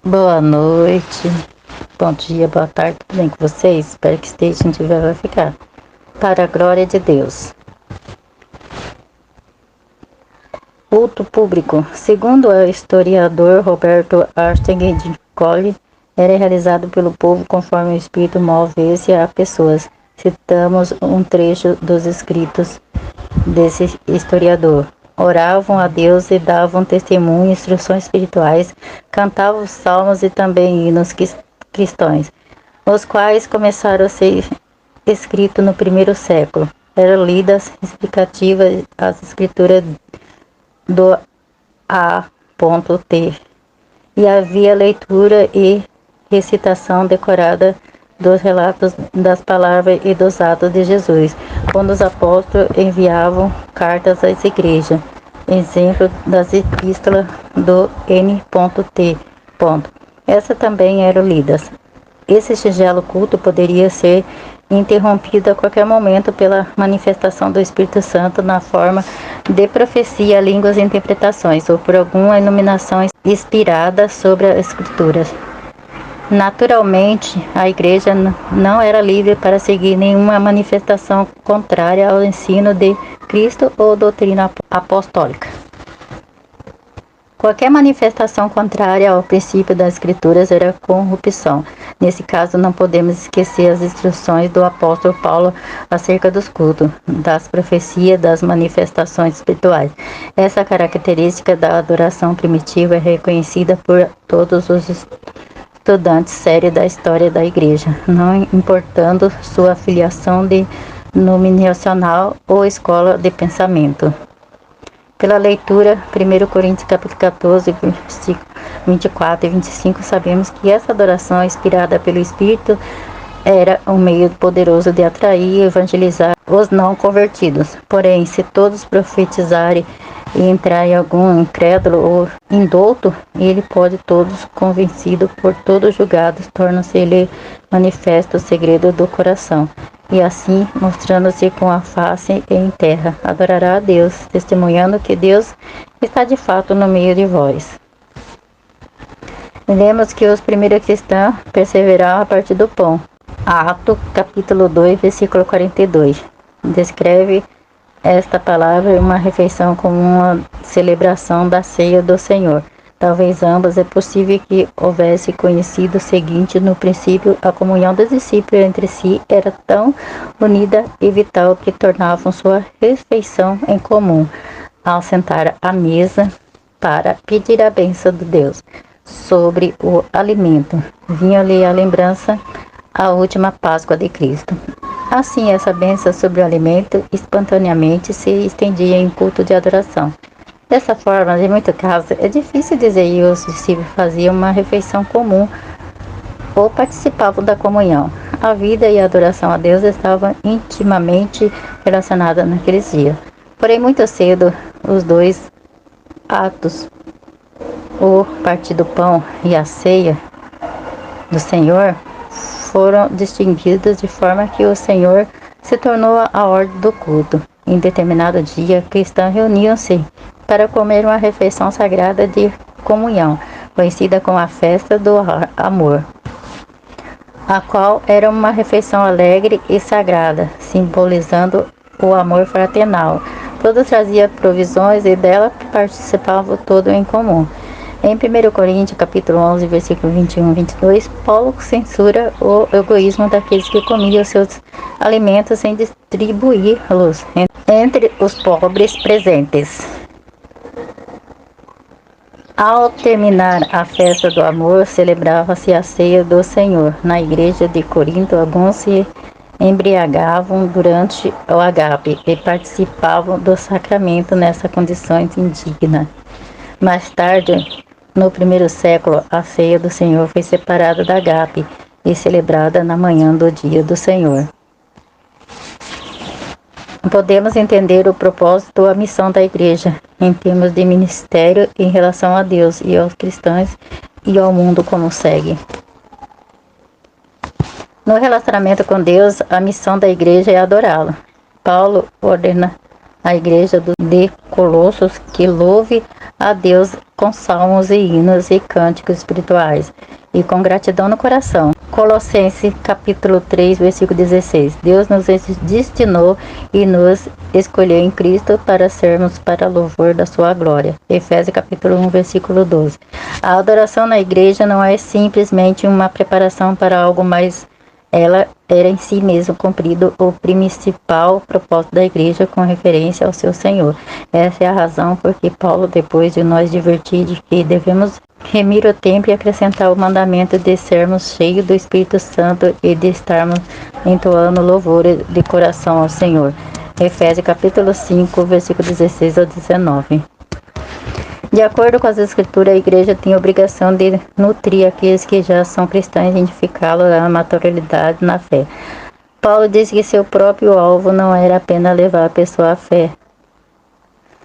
Boa noite, bom dia, boa tarde, tudo bem com vocês? Espero que esteja onde vai ficar. Para a glória de Deus. Culto público. Segundo o historiador Roberto Arsteig de Colli, era realizado pelo povo conforme o Espírito movesse a pessoas. Citamos um trecho dos escritos desse historiador. Oravam a Deus e davam testemunho, instruções espirituais, cantavam salmos e também hinos cristãos, os quais começaram a ser escritos no primeiro século. Eram lidas explicativas as escrituras do A.T. e havia leitura e recitação decorada dos relatos das palavras e dos atos de Jesus, quando os apóstolos enviavam cartas às igrejas. Exemplo das epístolas do N.T. Essas também eram lidas. Esse singelo culto poderia ser interrompido a qualquer momento pela manifestação do Espírito Santo na forma de profecia, línguas e interpretações, ou por alguma iluminação inspirada sobre as Escrituras. Naturalmente, a igreja não era livre para seguir nenhuma manifestação contrária ao ensino de Cristo ou doutrina apostólica. Qualquer manifestação contrária ao princípio das Escrituras era corrupção. Nesse caso, não podemos esquecer as instruções do apóstolo Paulo acerca dos cultos, das profecias, das manifestações espirituais. Essa característica da adoração primitiva é reconhecida por todos os estudantes sérios da história da Igreja, não importando sua filiação denominacional ou escola de pensamento. Pela leitura, 1 Coríntios capítulo 14, versículos 24 e 25, sabemos que essa adoração inspirada pelo Espírito era um meio poderoso de atrair e evangelizar os não convertidos. Porém, se todos profetizarem e entrar em algum incrédulo ou indouto, ele pode, todos convencidos por todos julgados, torna-se-lhe manifesto o segredo do coração. E assim, mostrando-se com a face em terra, adorará a Deus, testemunhando que Deus está de fato no meio de vós. Lembremos que os primeiros cristãos perseveraram a partir do pão. Atos, capítulo 2, versículo 42. Descreve esta palavra uma refeição como uma celebração da ceia do Senhor. Talvez ambas é possível que houvesse conhecido o seguinte: no princípio, a comunhão dos discípulos entre si era tão unida e vital que tornavam sua refeição em comum, ao sentar à mesa para pedir a bênção de Deus sobre o alimento. Vinha-lhe a lembrança a última Páscoa de Cristo. Assim, essa bênção sobre o alimento espontaneamente se estendia em culto de adoração. Dessa forma, em muitos casos, é difícil dizer que os discípulos faziam uma refeição comum ou participavam da comunhão. A vida e a adoração a Deus estavam intimamente relacionadas naqueles dias. Porém, muito cedo, os dois atos, o partir do pão e a ceia do Senhor, foram distinguidos de forma que o Senhor se tornou a ordem do culto. Em determinado dia, cristãos reuniam-se para comer uma refeição sagrada de comunhão, conhecida como a festa do amor, a qual era uma refeição alegre e sagrada, simbolizando o amor fraternal. Todos traziam provisões e dela participavam todos em comum. Em 1 Coríntios, capítulo 11, versículo 21 e 22, Paulo censura o egoísmo daqueles que comiam seus alimentos sem distribuí-los entre os pobres presentes. Ao terminar a festa do amor, celebrava-se a ceia do Senhor. Na igreja de Corinto, alguns se embriagavam durante o agape e participavam do sacramento nessa condição indigna. Mais tarde, no primeiro século, a ceia do Senhor foi separada da agape e celebrada na manhã do dia do Senhor. Podemos entender o propósito ou a missão da igreja em termos de ministério em relação a Deus e aos cristãos e ao mundo como segue. No relacionamento com Deus, a missão da igreja é adorá-lo. Paulo ordena a igreja de Colossos, que louve a Deus com salmos e hinos e cânticos espirituais, e com gratidão no coração. Colossenses capítulo 3, versículo 16. Deus nos destinou e nos escolheu em Cristo para sermos para louvor da sua glória. Efésios capítulo 1, versículo 12. A adoração na igreja não é simplesmente uma preparação para algo mais. Ela era em si mesmo cumprido o principal propósito da igreja com referência ao seu Senhor. Essa é a razão por que Paulo, depois de nos divertir de que devemos remir o tempo e acrescentar o mandamento de sermos cheios do Espírito Santo e de estarmos entoando louvor de coração ao Senhor. Efésios capítulo 5, versículo 16 ao 19. De acordo com as Escrituras, a igreja tem a obrigação de nutrir aqueles que já são cristãos e identificá-los à maturidade na fé. Paulo disse que seu próprio alvo não era apenas levar a pessoa à fé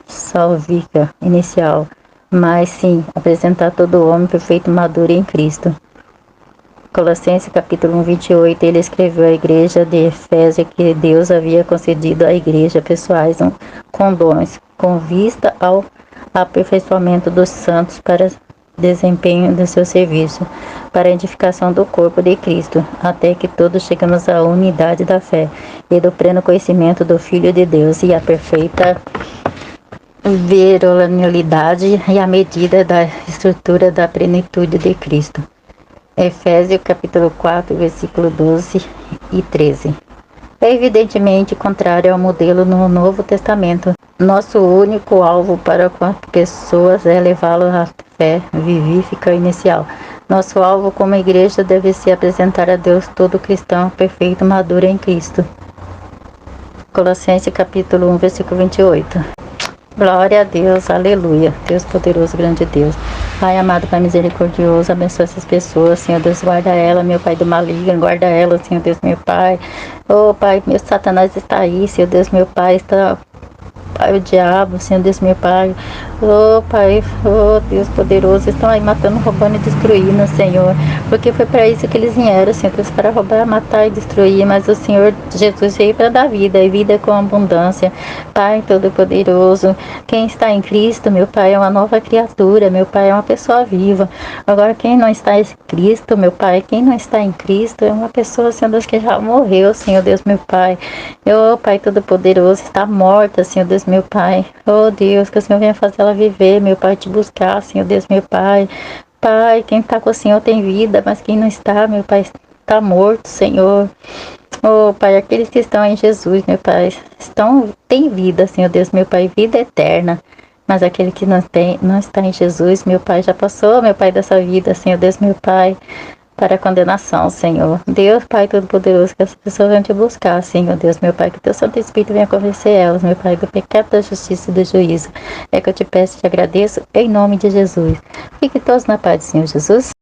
salvífica inicial, mas sim apresentar todo homem perfeito e maduro em Cristo. Colossenses capítulo 1, 28, ele escreveu à igreja de Efésia que Deus havia concedido à igreja pessoais com dons, com vista ao aperfeiçoamento dos santos para desempenho do seu serviço, para a edificação do corpo de Cristo, até que todos chegamos à unidade da fé e do pleno conhecimento do Filho de Deus e à perfeita verosimilidade e à medida da estrutura da plenitude de Cristo. Efésios capítulo 4, versículo 12 e 13. É evidentemente contrário ao modelo no Novo Testamento. Nosso único alvo para com as pessoas é levá-los à fé vivífica inicial. Nosso alvo como igreja deve ser apresentar a Deus todo cristão perfeito, maduro em Cristo. Colossenses capítulo 1, versículo 28. Glória a Deus, aleluia. Deus poderoso, grande Deus. Pai amado, Pai misericordioso, abençoa essas pessoas, Senhor Deus, guarda ela, meu Pai do maligno, guarda ela, Senhor Deus, meu Pai. Oh, Pai, meu Satanás está aí, Senhor Deus, meu Pai, está... Pai, o diabo, Senhor Deus, meu Pai. Oh, Pai, oh, Deus poderoso, estão aí matando, roubando e destruindo, Senhor. Porque foi para isso que eles vieram, Senhor Deus, para roubar, matar e destruir. Mas o Senhor Jesus veio para dar vida, e vida com abundância. Pai Todo-Poderoso, quem está em Cristo, meu Pai, é uma nova criatura, meu Pai, é uma pessoa viva. Agora, quem não está em Cristo, meu Pai, quem não está em Cristo é uma pessoa, Senhor Deus, que já morreu, Senhor Deus, meu Pai. Oh, Pai Todo-Poderoso, está morta, Senhor Deus, meu Pai. Oh, Deus, que o Senhor venha fazer ela viver, meu Pai, te buscar, Senhor Deus, meu Pai. Pai, quem está com o Senhor tem vida, mas quem não está, meu Pai, está morto, Senhor. Oh, Pai, aqueles que estão em Jesus, meu Pai, têm vida, Senhor Deus, meu Pai, vida eterna. Mas aquele que não está em Jesus, meu Pai, já passou, meu Pai, dessa vida, Senhor Deus, meu Pai, para a condenação, Senhor. Deus, Pai Todo-Poderoso, que as pessoas venham te buscar, Senhor Deus, meu Pai, que teu Santo Espírito venha convencer elas, meu Pai, do pecado, da justiça e do juízo. É que eu te peço e te agradeço, em nome de Jesus. Fique todos na paz do Senhor Jesus.